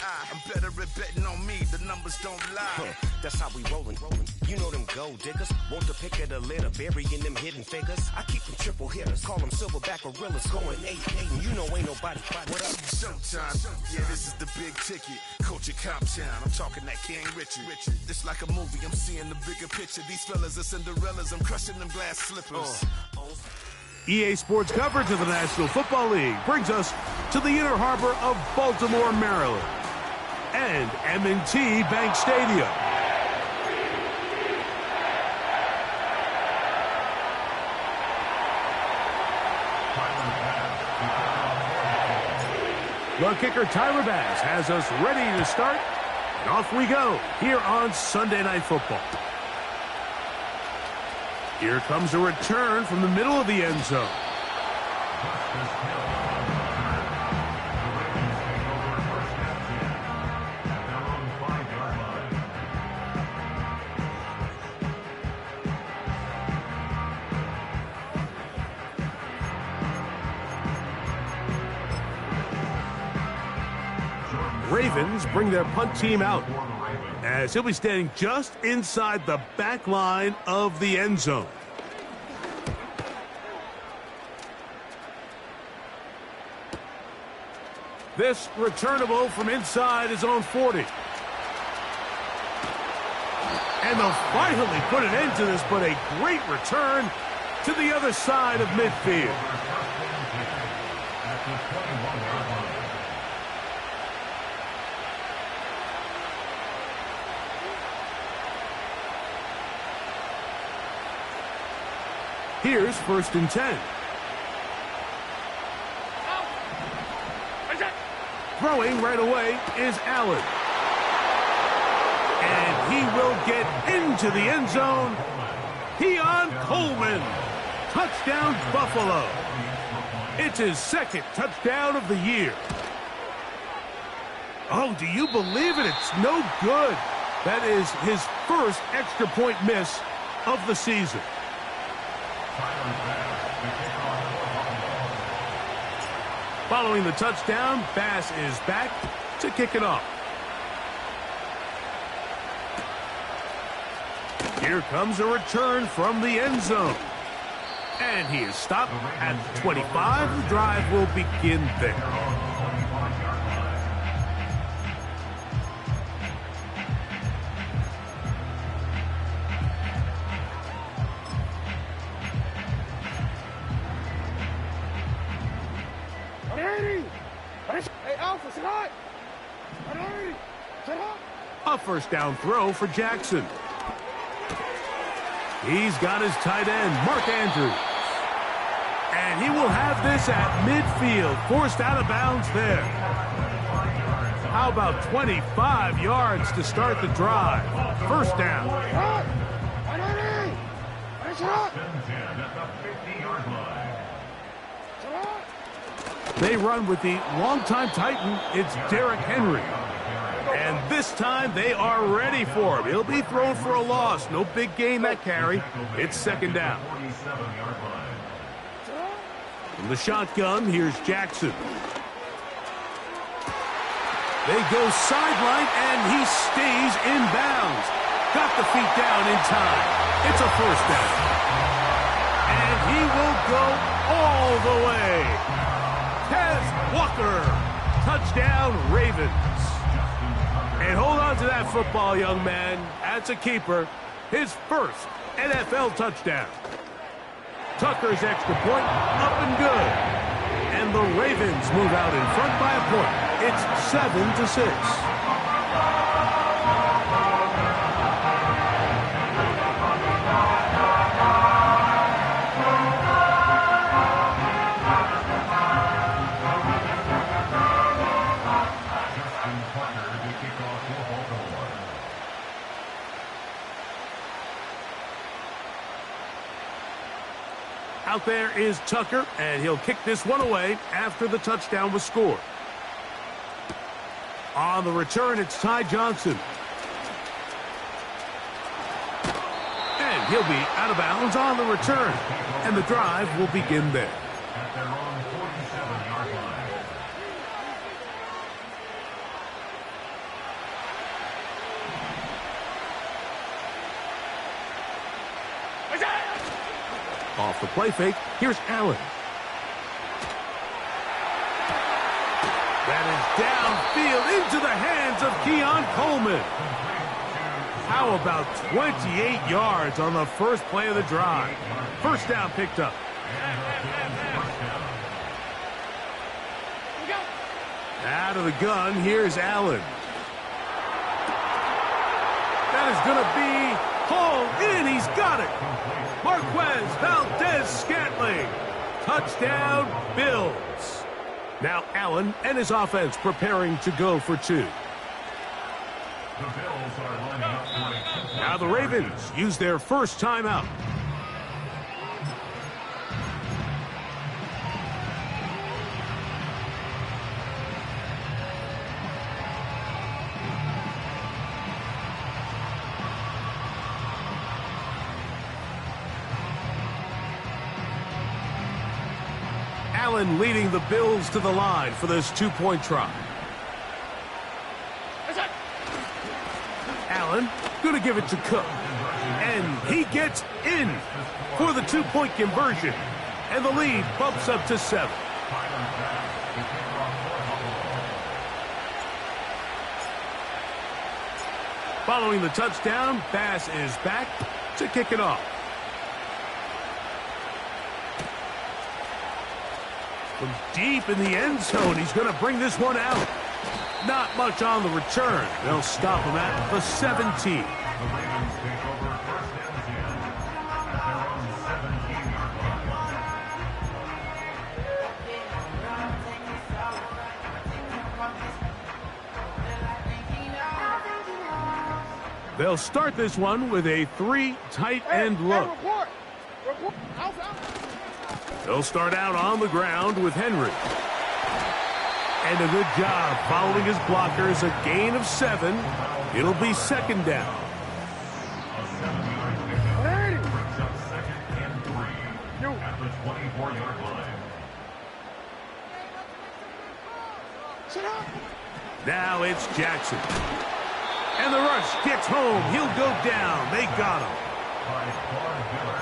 I'm better at betting on me, the numbers don't lie. That's how we rollin'. You know them gold diggers. Want to pick at a litter, burying them hidden figures. I keep them triple hitters, call them silverback gorillas. Going 8-8, and you know ain't nobody fight. What up? Showtime, yeah, this is the big ticket. Culture Cop Town, I'm talking that King Richard. This like a movie, I'm seeing the bigger picture. These fellas are Cinderellas, I'm crushing them glass slippers. EA Sports coverage of the National Football League brings us to the inner harbor of Baltimore, Maryland, and M&T Bank Stadium. The kicker, Tyler Bass, has us ready to start, and off we go here on Sunday Night Football. Here comes a return from the middle of the end zone. Ravens bring their punt team out, as he'll be standing just inside the back line of the end zone. This returnable from inside his own 40. And they'll finally put an end to this, but a great return to the other side of midfield. Here's 1st and 10. Throwing right away is Allen. And he will get into the end zone. Keon Coleman. Touchdown, Buffalo. It's his 2nd touchdown of the year. Oh, do you believe it? It's no good. That is his 1st extra point miss of the season. Following the touchdown, Bass is back to kick it off. Here comes a return from the end zone. And he is stopped at 25. The drive will begin there. A 1st down throw for Jackson. He's got his tight end, Mark Andrews. And he will have this at midfield, forced out of bounds there. How about 25 yards to start the drive? 1st down. They run with the longtime Titan. It's Derrick Henry. And this time they are ready for him. He'll be thrown for a loss. No big gain that carry. It's 2nd down. From the shotgun, here's Jackson. They go sideline, and he stays in bounds. Got the feet down in time. It's a 1st down. And he will go all the way. Tez Walker. Touchdown, Ravens. And hold on to that football, young man. That's a keeper. His 1st NFL touchdown. Tucker's extra point up and good. And the Ravens move out in front by a point. It's 7-6. Out there is Tucker, and he'll kick this one away after the touchdown was scored. On the return, it's Ty Johnson. And he'll be out of bounds on the return. And the drive will begin there. At their own 47-yard line. Off the play fake, here's Allen. That is downfield into the hands of Keon Coleman. How about 28 yards on the first play of the drive? First down picked up. Out of the gun, here's Allen. That is going to be hauled in. He's got it. Marquez Valdez-Scantling. Touchdown, Bills. Now Allen and his offense preparing to go for two. Now the Ravens use their first timeout. Allen leading the Bills to the line for this two-point try. Allen going to give it to Cook. And he gets in for the two-point conversion. And the lead bumps up to 7. Following the touchdown, Bass is back to kick it off. From deep in the end zone, he's going to bring this one out. Not much on the return. They'll stop him at the 17. They'll start this one with a 3 tight end look. They'll start out on the ground with Henry. And a good job following his blockers, a gain of 7. It'll be second down. Now it's Jackson. And the rush gets home. He'll go down. They got him.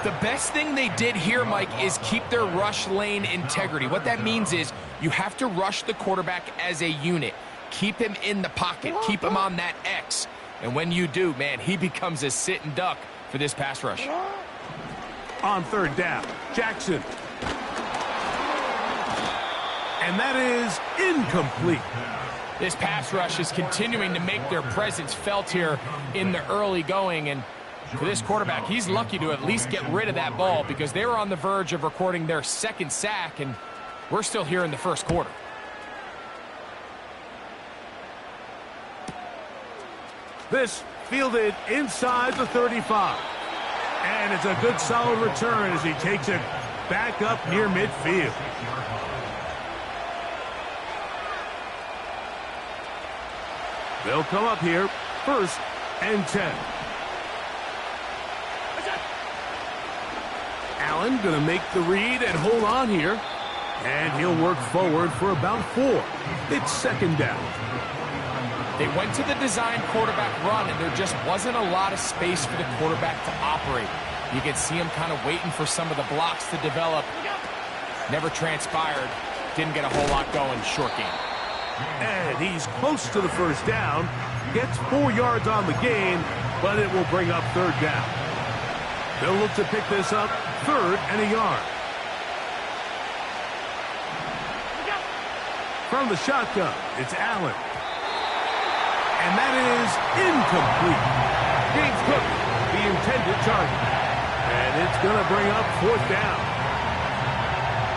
The best thing they did here, Mike, is keep their rush lane integrity. What that means is you have to rush the quarterback as a unit. Keep him in the pocket. Keep him on that X. And when you do, man, he becomes a sit and duck for this pass rush. On third down, Jackson. And that is incomplete. This pass rush is continuing to make their presence felt here in the early going. And for this quarterback, he's lucky to at least get rid of that ball because they were on the verge of recording their second sack, and we're still here in the first quarter. This fielded inside the 35. And it's a good solid return as he takes it back up near midfield. They'll come up here, 1st and 10. Allen going to make the read and hold on here. And he'll work forward for about 4. It's second down. They went to the design quarterback run, and there just wasn't a lot of space for the quarterback to operate. You could see him kind of waiting for some of the blocks to develop. Never transpired. Didn't get a whole lot going. Short game. And he's close to the first down. Gets 4 yards on the gain, but it will bring up third down. They'll look to pick this up 3rd and a yard. From the shotgun, it's Allen. And that is incomplete. James Cook, the intended target. And it's going to bring up 4th down.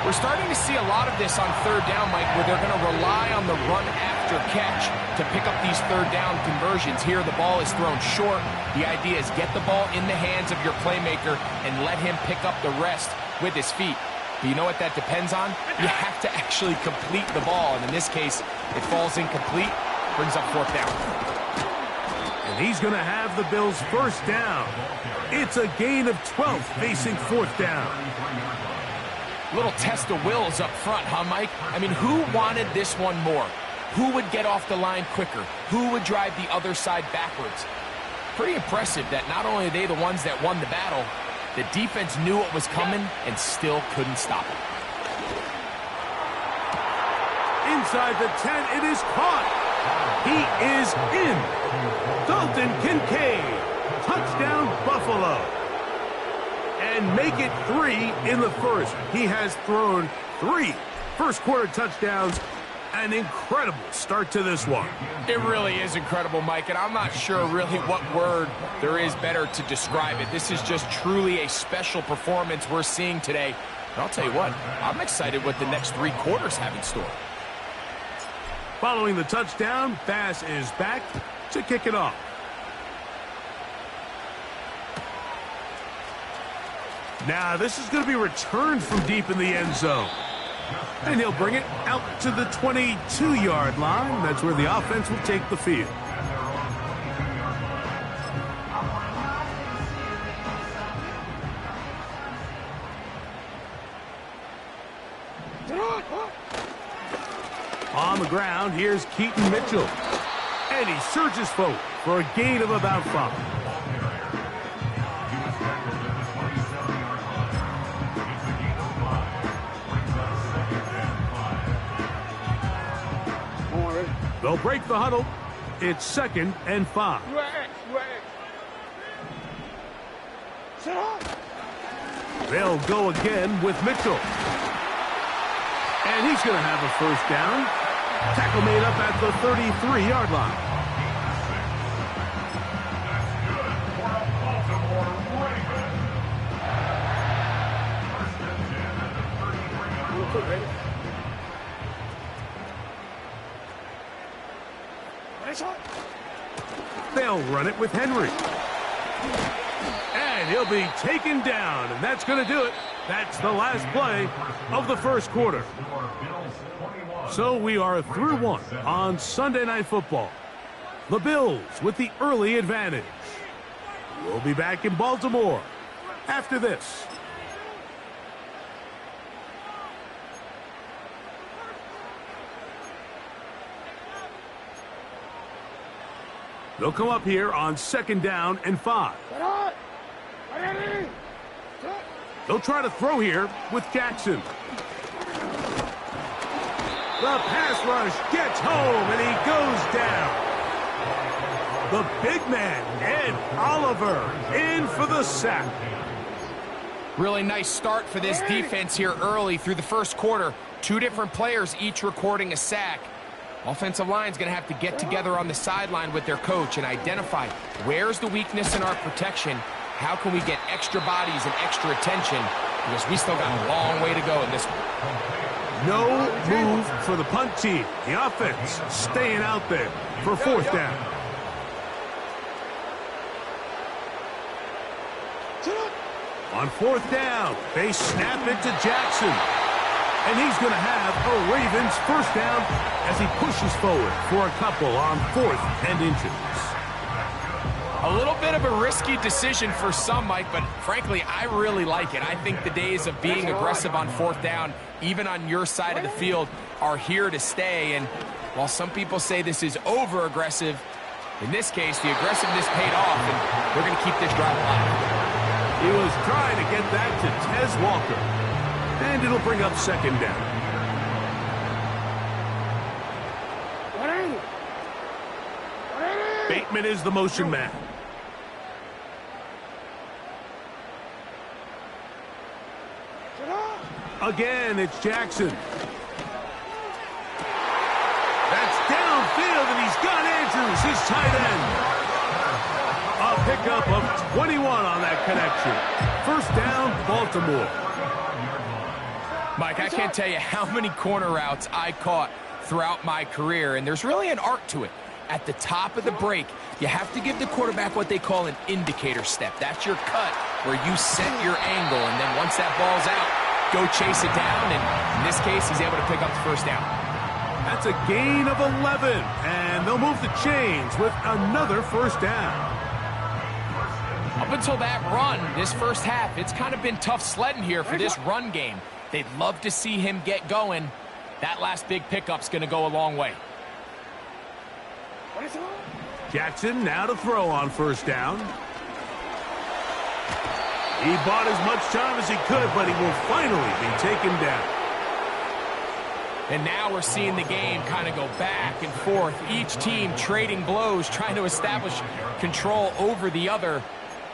We're starting to see a lot of this on third down, Mike, where they're going to rely on the run after catch to pick up these third down conversions. Here, the ball is thrown short. The idea is get the ball in the hands of your playmaker and let him pick up the rest with his feet. But you know what that depends on? You have to actually complete the ball. And in this case, it falls incomplete, brings up 4th down. And he's going to have the Bills' first down. It's a gain of 12 facing 4th down. Little test of wills up front, huh, Mike? I mean, who wanted this one more? Who would get off the line quicker? Who would drive the other side backwards? Pretty impressive that not only are they the ones that won the battle, The defense knew what was coming and still couldn't stop it. Inside the 10, it is caught. He is in. Dalton Kincaid, touchdown Buffalo. And make it 3 in the first. He has thrown 3 first-quarter touchdowns. An incredible start to this one. It really is incredible, Mike, and I'm not sure really what word there is better to describe it. This is just truly a special performance we're seeing today. And I'll tell you what, I'm excited what the next 3 quarters have in store. Following the touchdown, Bass is back to kick it off. Now, this is going to be returned from deep in the end zone. And he'll bring it out to the 22-yard line. That's where the offense will take the field. On the ground, here's Keaton Mitchell. And he surges forward for a gain of about 5. They'll break the huddle. It's 2nd and 5. They'll go again with Mitchell. And he's going to have a first down. Tackle made up at the 33-yard line. They'll run it with Henry. And he'll be taken down, and that's going to do it. That's the last play of the first quarter. So we are through 1 on Sunday Night Football. The Bills with the early advantage. We'll be back in Baltimore after this. They'll come up here on 2nd down and 5. They'll try to throw here with Jackson. The pass rush gets home, and he goes down. The big man, Ed Oliver, in for the sack. Really nice start for this defense here early through the first quarter. 2 different players each recording a sack. Offensive line's going to have to get together on the sideline with their coach and identify where's the weakness in our protection, how can we get extra bodies and extra attention, because we still got a long way to go in this one. No move for the punt team. The offense staying out there for 4th down. On 4th down, they snap it to Jackson. And he's going to have a Ravens first down as he pushes forward for a couple on 4th and inches. A little bit of a risky decision for some, Mike, but frankly, I really like it. I think the days of being aggressive on 4th down, even on your side of the field, are here to stay. And while some people say this is over-aggressive, in this case, the aggressiveness paid off, and we're going to keep this drive alive. He was trying to get that to Tez Walker. And it'll bring up 2nd down. Bateman is the motion man. Again, it's Jackson. That's downfield, and he's got Andrews, his tight end. A pickup of 21 on that connection. First down, Baltimore. Mike, I can't tell you how many corner routes I caught throughout my career, and there's really an art to it. At the top of the break, you have to give the quarterback what they call an indicator step. That's your cut where you set your angle, and then once that ball's out, go chase it down, and in this case, he's able to pick up the first down. That's a gain of 11, and they'll move the chains with another first down. Up until that run, this first half, it's kind of been tough sledding here for this run game. They'd love to see him get going. That last big pickup's going to go a long way. Jackson now to throw on first down. He bought as much time as he could, but he will finally be taken down. And now we're seeing the game kind of go back and forth. Each team trading blows, trying to establish control over the other.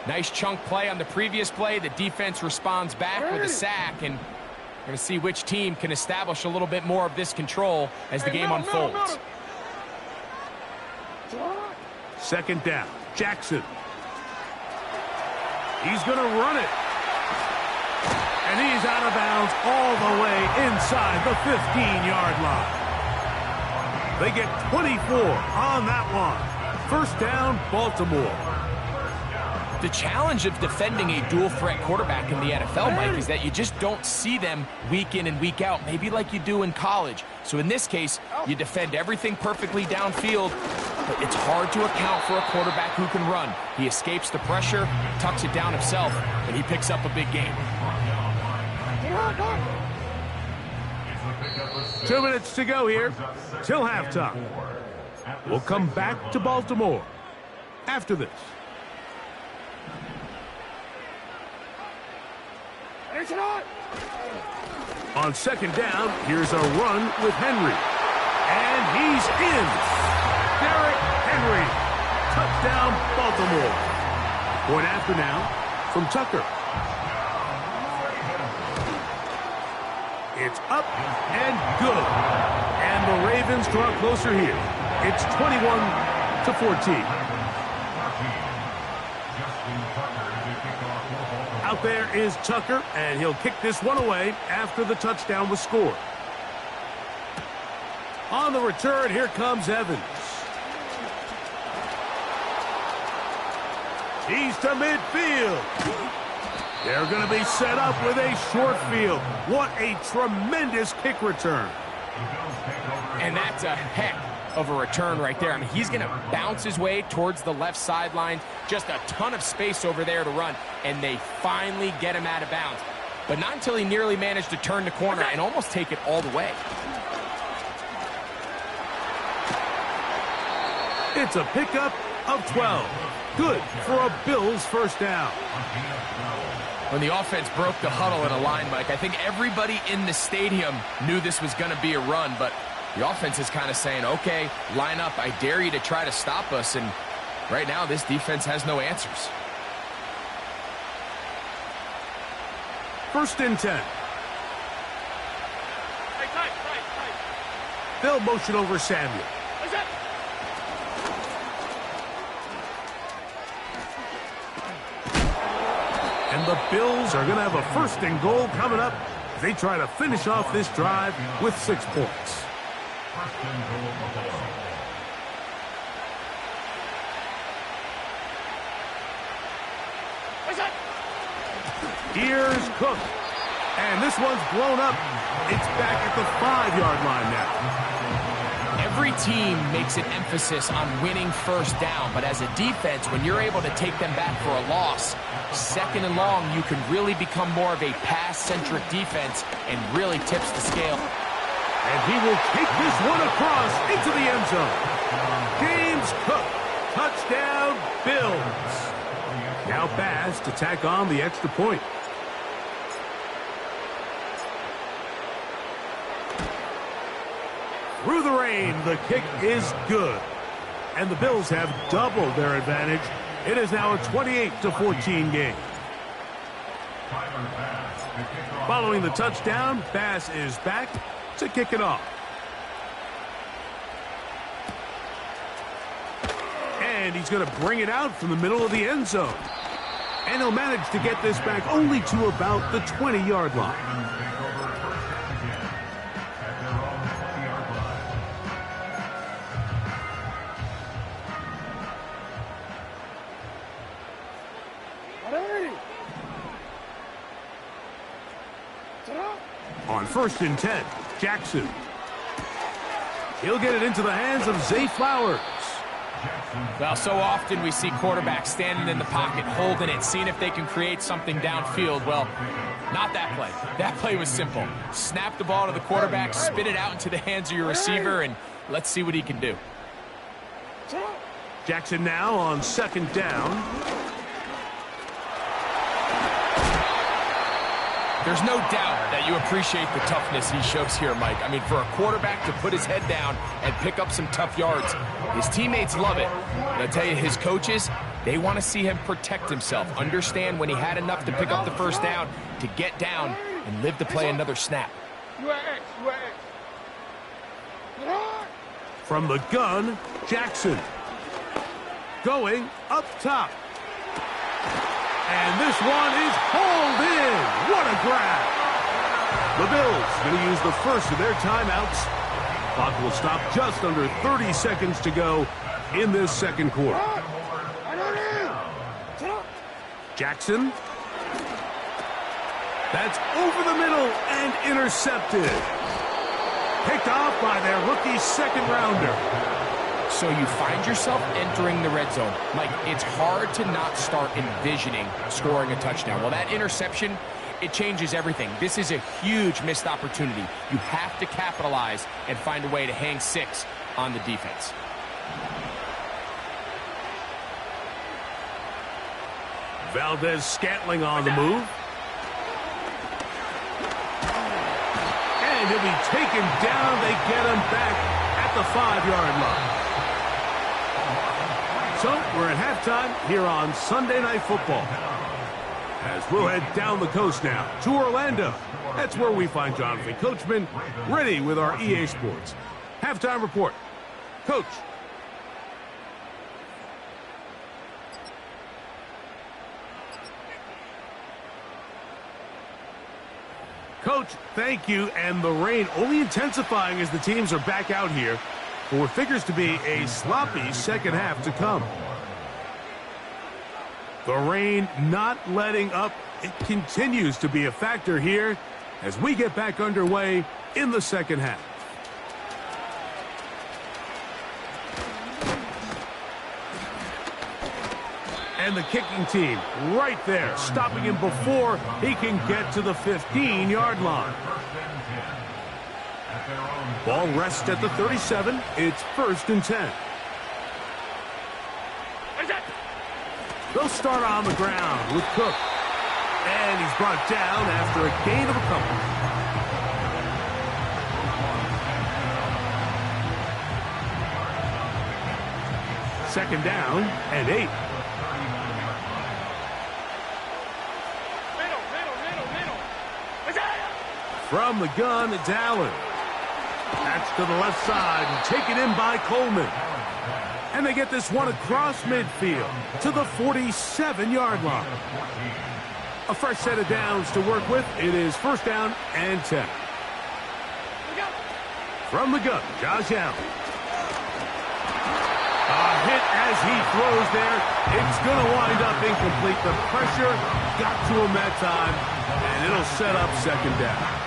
Nice chunk play on the previous play. The defense responds back with a sack, and we're going to see which team can establish a little bit more of this control as the game unfolds. Second down, Jackson. He's going to run it. And he's out of bounds all the way inside the 15-yard line. They get 24 on that one. First down, Baltimore. The challenge of defending a dual-threat quarterback in the NFL, Mike, is that you just don't see them week in and week out, maybe like you do in college. So in this case, you defend everything perfectly downfield, but it's hard to account for a quarterback who can run. He escapes the pressure, tucks it down himself, and he picks up a big gain. 2 minutes to go here till halftime. We'll come back to Baltimore after this. On second down, here's a run with Henry. And he's in. Derrick Henry. Touchdown, Baltimore. Point after now from Tucker. It's up and good. And the Ravens draw closer here. It's 21-14. Out there is Tucker, and he'll kick this one away after the touchdown was scored. On the return, here comes Evans. He's to midfield. They're going to be set up with a short field. What a tremendous kick return. And that's a heck of a return right there. I mean, he's going to bounce his way towards the left sideline. Just a ton of space over there to run, and they finally get him out of bounds. But not until he nearly managed to turn the corner and almost take it all the way. It's a pickup of 12. Good for a Bills first down. When the offense broke the huddle in a line, Mike, I think everybody in the stadium knew this was going to be a run, but the offense is kind of saying, okay, line up, I dare you to try to stop us, and right now this defense has no answers. First and 10. They'll motion over Samuel. And the Bills are going to have a first and goal coming up. They try to finish off this drive with 6 points. Here's Cook. And this one's blown up. It's back at the 5-yard line now. Every team makes an emphasis on winning first down, but as a defense, when you're able to take them back for a loss, second and long, you can really become more of a pass-centric defense and really tips the scale. And he will take this one across into the end zone. James Cook, touchdown, Bills. Now Bass to tack on the extra point. Through the rain, the kick is good. And the Bills have doubled their advantage. It is now a 28-14 game. Following the touchdown, Bass is back to kick it off. And he's going to bring it out from the middle of the end zone. And he'll manage to get this back only to about the 20-yard line. On first and 10, Jackson. He'll get it into the hands of Zay Flowers. Well, so often we see quarterbacks standing in the pocket, holding it, seeing if they can create something downfield. Well, not that play. That play was simple. Snap the ball to the quarterback, spit it out into the hands of your receiver, and let's see what he can do. Jackson now on second down. There's no doubt that you appreciate the toughness he shows here, Mike. I mean, for a quarterback to put his head down and pick up some tough yards, his teammates love it. And I tell you, his coaches, they want to see him protect himself, understand when he had enough to pick up the first down, to get down and live to play another snap. From the gun, Jackson. Going up top. And this one is hauled in. What a grab. The Bills going to use the first of their timeouts. Clock will stop just under 30 seconds to go in this second quarter. Jackson. That's over the middle and intercepted. Picked off by their rookie second rounder. So you find yourself entering the red zone. Mike, it's hard to not start envisioning scoring a touchdown. Well, that interception, it changes everything. This is a huge missed opportunity. You have to capitalize and find a way to hang 6 on the defense. Valdez-Scantling on the move. And he'll be taken down. They get him back at the 5-yard line. So we're at halftime here on Sunday Night Football. As we'll head down the coast now to Orlando. That's where we find Jonathan Coachman ready with our EA Sports halftime report. Coach. Coach, thank you. And the rain only intensifying as the teams are back out here for what figures to be a sloppy second half to come. The rain not letting up. It continues to be a factor here as we get back underway in the second half. And the kicking team right there, stopping him before he can get to the 15-yard line. Ball rests at the 37. It's 1st and 10. They'll start on the ground with Cook. And he's brought down after a gain of a couple. Second down and 8. From the gun, it's Allen. That's to the left side and taken in by Coleman. And they get this one across midfield to the 47-yard line. A fresh set of downs to work with. It is 1st down and 10. From the gun, Josh Allen. A hit as he throws there. It's going to wind up incomplete. The pressure got to him that time, and it'll set up 2nd down.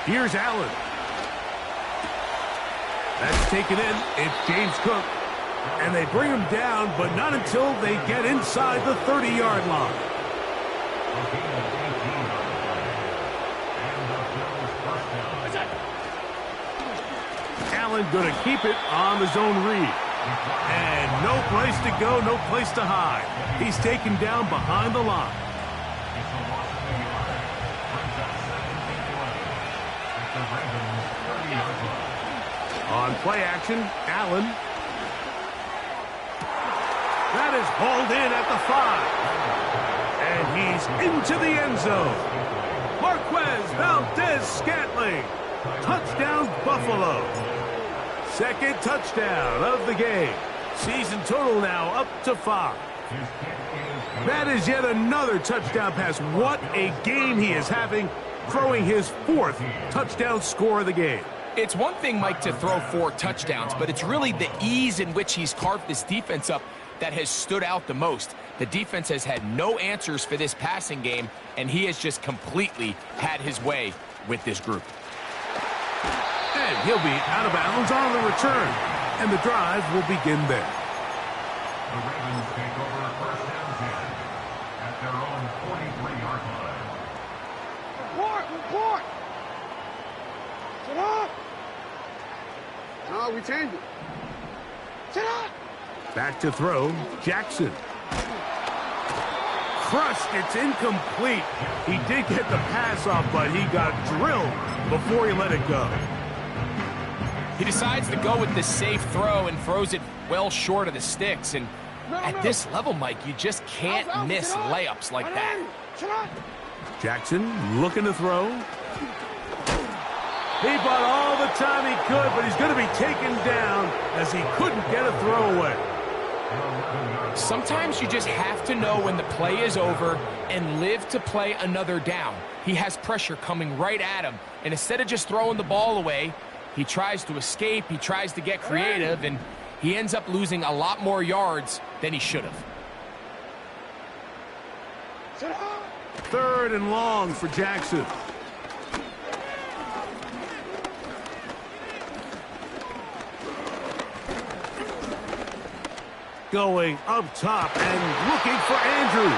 Here's Allen. That's taken in. It's James Cook. And they bring him down, but not until they get inside the 30-yard line. Allen going to keep it on the zone read. And no place to go, no place to hide. He's taken down behind the line. On play action, Allen. That is hauled in at the 5. And he's into the end zone. Marquez Valdez-Scantling. Touchdown, Buffalo. 2nd touchdown of the game. Season total now up to 5. That is yet another touchdown pass. What a game he is having, throwing his 4th touchdown score of the game. It's one thing, Mike, to throw 4 touchdowns, but it's really the ease in which he's carved this defense up that has stood out the most. The defense has had no answers for this passing game, and he has just completely had his way with this group. And he'll be out of bounds on the return, and the drive will begin there. The Ravens take over 1st and 10 at their own 43-yard line. Report! Sit up! No, we changed it. Sit up! Back to throw, Jackson. Crushed, it's incomplete. He did get the pass off, but he got drilled before he let it go. He decides to go with the safe throw and throws it well short of the sticks. And at this level, Mike, you just can't miss layups like that. Jackson looking to throw. He bought all the time he could, but he's going to be taken down as he couldn't get a throw away. Sometimes you just have to know when the play is over and live to play another down. He has pressure coming right at him, and instead of just throwing the ball away, he tries to escape, he tries to get creative, and he ends up losing a lot more yards than he should have. 3rd and long for Jackson. Going up top and looking for Andrews.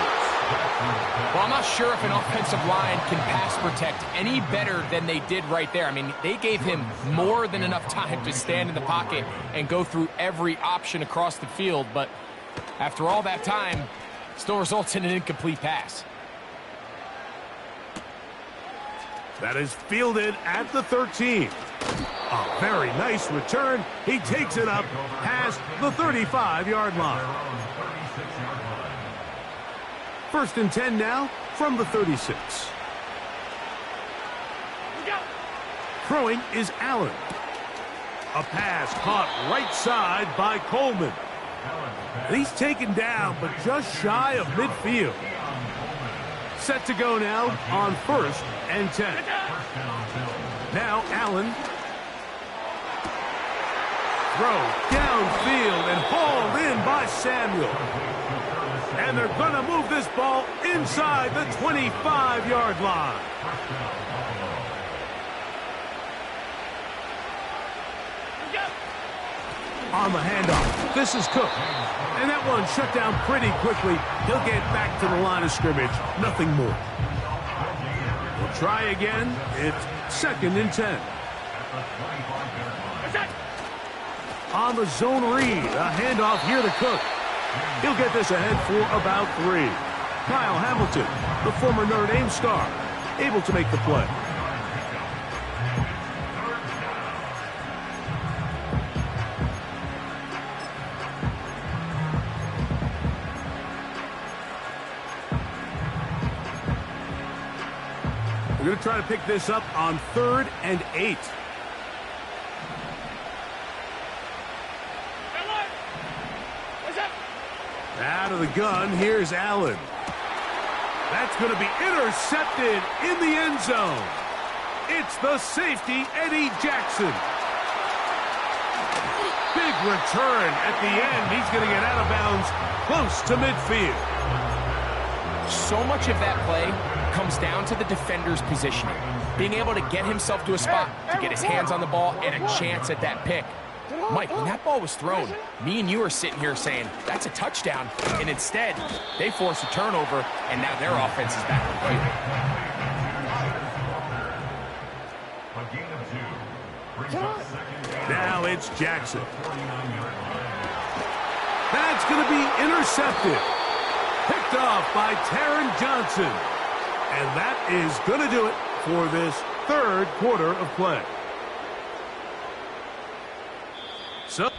Well, I'm not sure if an offensive line can pass protect any better than they did right there. I mean, they gave him more than enough time to stand in the pocket and go through every option across the field. But after all that time, still results in an incomplete pass. That is fielded at the 13. A very nice return. He takes it up past the 35-yard line. 1st and 10 now from the 36. Throwing is Allen. A pass caught right side by Coleman. And he's taken down, but just shy of midfield. Set to go now on 1st and 10. Now Allen. Throw downfield and hauled in by Samuel. And they're going to move this ball inside the 25-yard line. On the handoff, this is Cook. And that one shut down pretty quickly. He'll get back to the line of scrimmage. Nothing more. We'll try again. It's 2nd and 10. On the zone read, a handoff here to Cook. He'll get this ahead for about 3. Kyle Hamilton, the former Notre Dame star, able to make the play. We're going to try to pick this up on 3rd and 8. Out of the gun, here's Allen. That's going to be intercepted in the end zone. It's the safety, Eddie Jackson. Big return at the end. He's going to get out of bounds close to midfield. So much of that play comes down to the defender's positioning. Being able to get himself to a spot to get his hands on the ball and a chance at that pick. Mike, when that ball was thrown, me and you are sitting here saying, that's a touchdown. And instead, they force a turnover, and now their offense is back on field. Now it's Jackson. That's going to be intercepted. Picked off by Taron Johnson. And that is going to do it for this 3rd quarter of play. So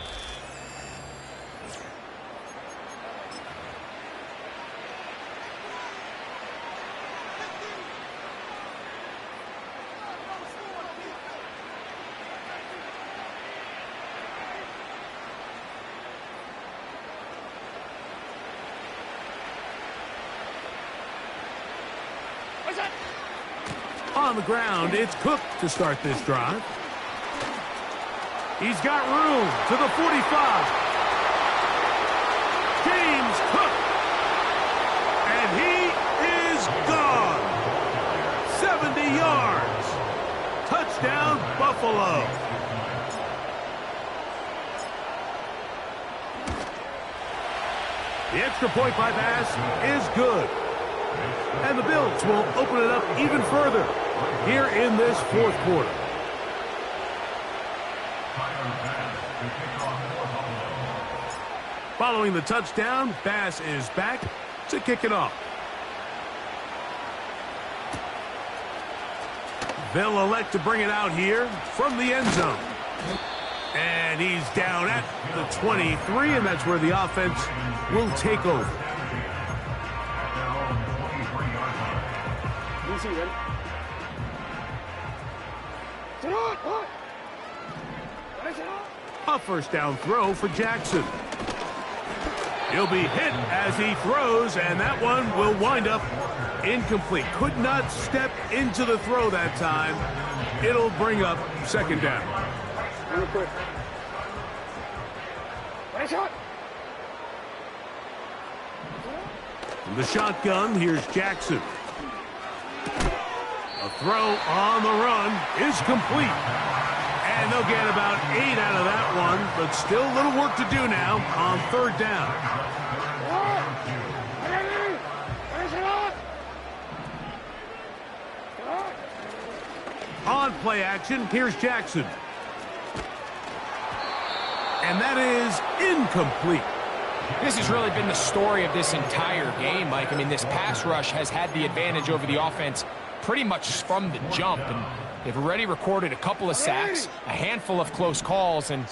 on the ground, it's Cook to start this drive. He's got room to the 45. James Cook. And he is gone. 70 yards. Touchdown, Buffalo. The extra point by Bass is good. And the Bills will open it up even further here in this 4th quarter. Following the touchdown, Bass is back to kick it off. They'll elect to bring it out here from the end zone. And he's down at the 23, and that's where the offense will take over. A first down throw for Jackson. He'll be hit as he throws, and that one will wind up incomplete. Could not step into the throw that time. It'll bring up second down. From the shotgun, here's Jackson. A throw on the run is complete. And they'll get about 8 out of that one, but still a little work to do now on third down. On play action, here's Jackson. And that is incomplete. This has really been the story of this entire game, Mike. I mean, this pass rush has had the advantage over the offense pretty much from the jump. And they've already recorded a couple of sacks, a handful of close calls, and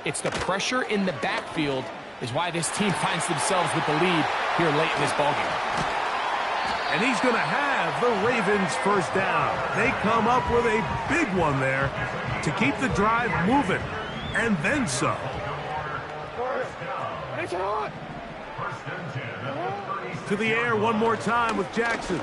it's the pressure in the backfield is why this team finds themselves with the lead here late in this ballgame. And he's going to have the Ravens first down. They come up with a big one there to keep the drive moving, and then some. To the air one more time with Jackson.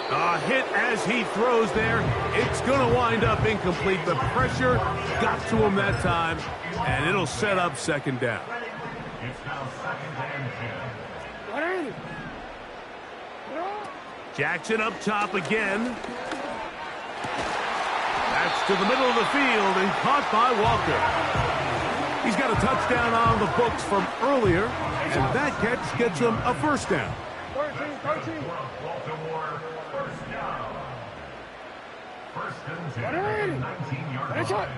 A hit as he throws there. It's going to wind up incomplete. The pressure got to him that time, and it'll set up second down. It's now second and 10. Jackson up top again. That's to the middle of the field and caught by Walker. He's got a touchdown on the books from earlier, and that catch gets him a first down. Baltimore, first down. First and 10, 19-yard line.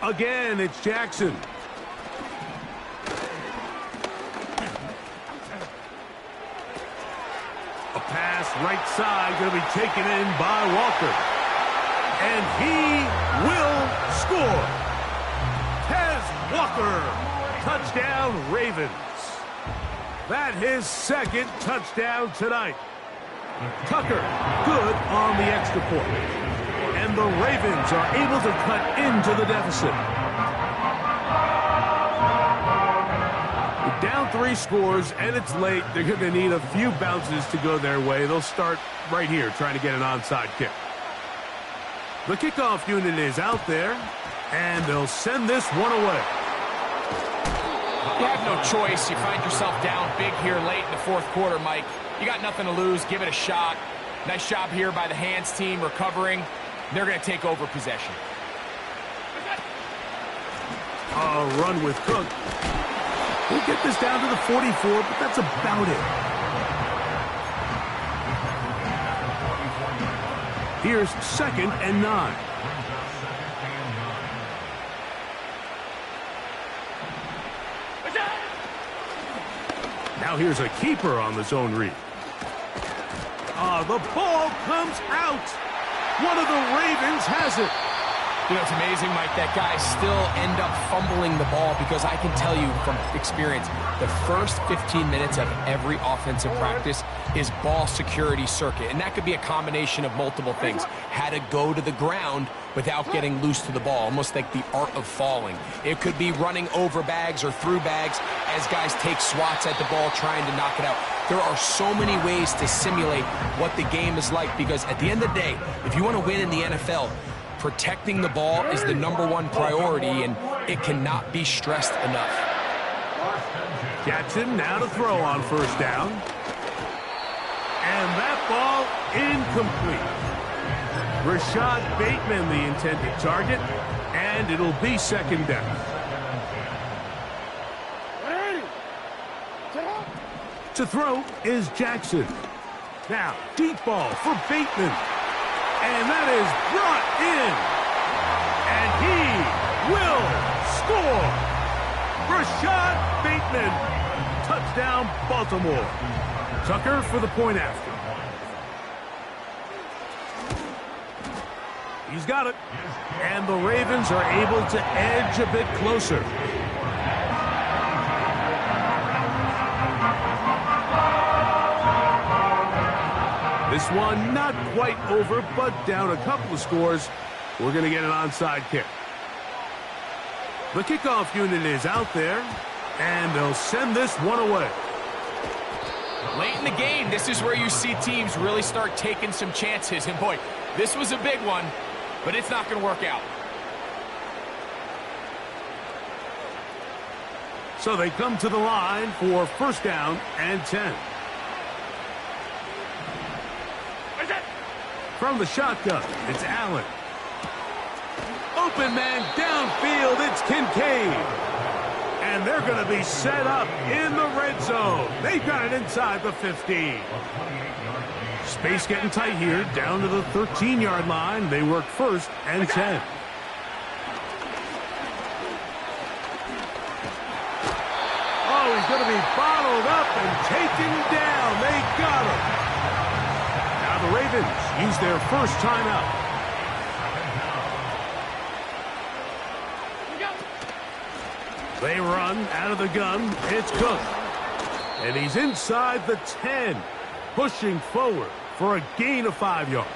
Again, it's Jackson. A pass right side going to be taken in by Walker. And he will score. Tez Walker, touchdown Ravens. That his second touchdown tonight. Tucker, good on the extra point. And the Ravens are able to cut into the deficit. Down 3 scores, and it's late. They're going to need a few bounces to go their way. They'll start right here trying to get an onside kick. The kickoff unit is out there, and they'll send this one away. You have no choice. You find yourself down big here late in the fourth quarter, Mike. You got nothing to lose. Give it a shot. Nice job here by the Hands team recovering. They're going to take over possession. A run with Cook. We'll get this down to the 44, but that's about it. Here's second and 9. Now here's a keeper on the zone read. The ball comes out. One of the Ravens has it. You know, it's amazing, Mike, that guys still end up fumbling the ball because I can tell you from experience, the first 15 minutes of every offensive practice is ball security circuit. And that could be a combination of multiple things. How to go to the ground without getting loose to the ball, almost like the art of falling. It could be running over bags or through bags as guys take swats at the ball trying to knock it out. There are so many ways to simulate what the game is like because at the end of the day, if you want to win in the NFL, protecting the ball is the #1 priority, and it cannot be stressed enough. Jackson now to throw on first down. And that ball incomplete. Rashad Bateman, the intended target, and it'll be second down. To throw is Jackson. Now, deep ball for Bateman. And that is brought in. And he will score. shot. Bateman. Touchdown, Baltimore. Tucker for the point after. He's got it. And the Ravens are able to edge a bit closer. This one not quite over, but down a couple of scores. We're going to get an onside kick. The kickoff unit is out there, and they'll send this one away. Late in the game, this is where you see teams really start taking some chances. And boy, this was a big one, but it's not going to work out. So they come to the line for first down and 10. From the shotgun, it's Allen. Open man downfield, it's Kincaid. And they're going to be set up in the red zone. They've got it inside the 15. Space getting tight here, down to the 13-yard line. They work first and 10. Oh, he's going to be bottled up and taken down. They got him. Now the Ravens use their first timeout. They run out of the gun. It's Cook. And he's inside the 10, pushing forward for a gain of 5 yards.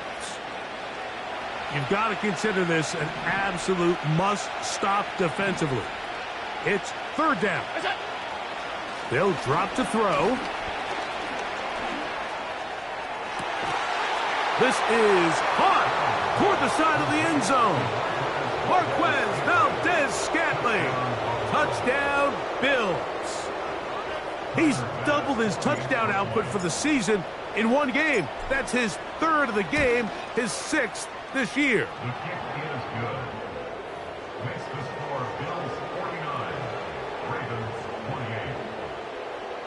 You've got to consider this an absolute must-stop defensively. It's third down. They'll drop to throw. This is hot toward the side of the end zone. Marquez Valdez-Scantling. Touchdown, Bills. He's doubled his touchdown output for the season in one game. That's his third of the game, his sixth this year. The kick is good. Makes the score Bills 49, Ravens 28.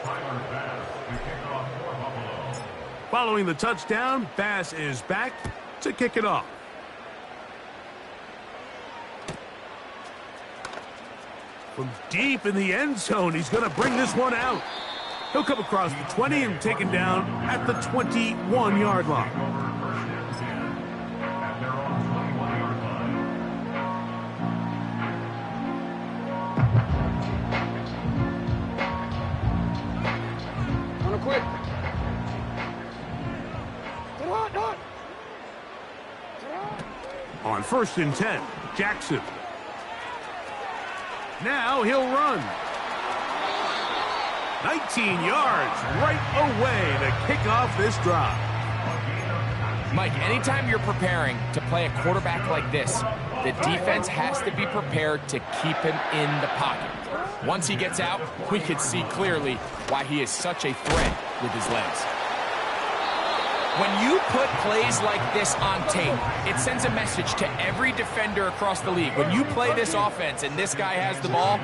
Tyler Bass to kick off for Buffalo. Following the touchdown, Bass is back to kick it off. From deep in the end zone, he's going to bring this one out. He'll come across the 20 and taken down at the 21-yard line. At their own 21-yard line. On a quick. On first and 10, Jackson. Now he'll run. 19 yards right away to kick off this drive. Mike, anytime you're preparing to play a quarterback like this, the defense has to be prepared to keep him in the pocket. Once he gets out, we can see clearly why he is such a threat with his legs. When you put plays like this on tape, it sends a message to every defender across the league. When you play this offense and this guy has the ball,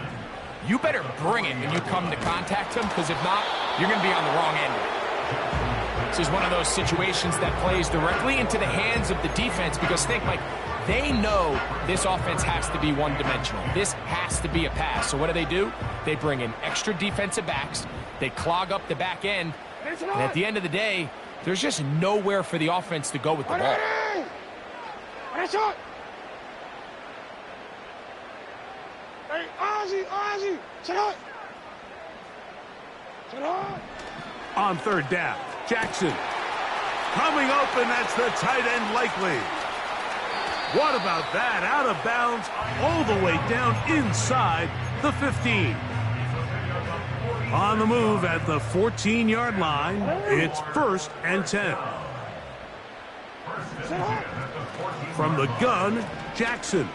you better bring it when you come to contact him, because if not, you're going to be on the wrong end of it. This is one of those situations that plays directly into the hands of the defense, because think, Mike, they know this offense has to be one-dimensional. This has to be a pass. So what do? They bring in extra defensive backs. They clog up the back end. And at the end of the day, there's just nowhere for the offense to go with the ball. On third down, Jackson. Coming open, that's the tight end likely. What about that? Out of bounds, all the way down inside the 15. On the move at the 14-yard line, it's first and 10. From the gun, Jackson.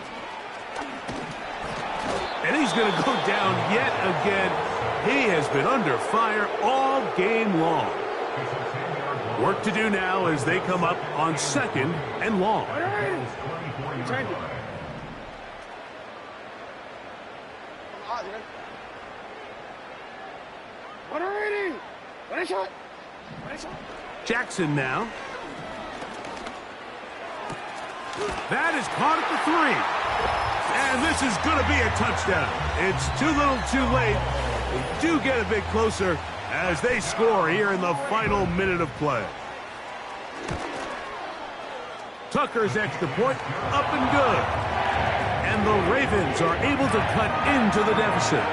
And he's going to go down yet again. He has been under fire all game long. Work to do now as they come up on second and long. Jackson now. That is caught at the 3. And this is going to be a touchdown. It's too little too late. They do get a bit closer as they score here in the final minute of play. Tucker's extra point, up and good. And the Ravens are able to cut into the deficit.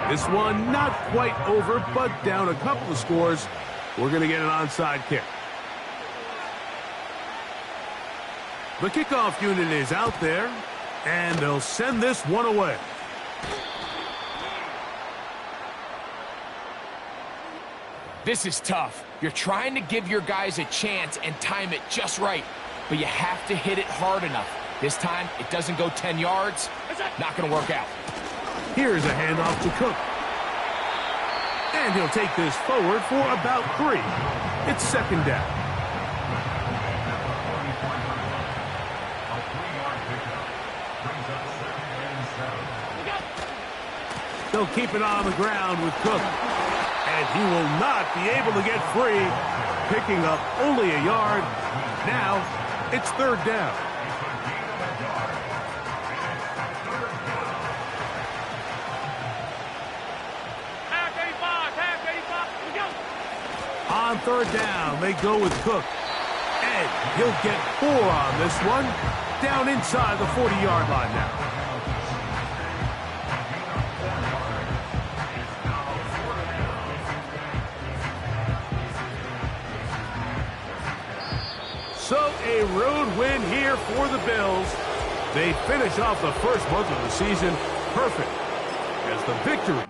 This one not quite over, but down a couple of scores. We're going to get an onside kick. The kickoff unit is out there, and they'll send this one away. This is tough. You're trying to give your guys a chance and time it just right, but you have to hit it hard enough. This time, it doesn't go 10 yards. Not going to work out. Here's a handoff to Cook. And he'll take this forward for about 3. It's second down. A 3-yard pickup brings up 2nd and 7. They'll keep it on the ground with Cook. And he will not be able to get free, picking up only a yard. Now, it's 3rd down. On 3rd down, they go with Cook. And he'll get 4 on this one. Down inside the 40-yard line now. So a road win here for the Bills. They finish off the first month of the season perfect as the victory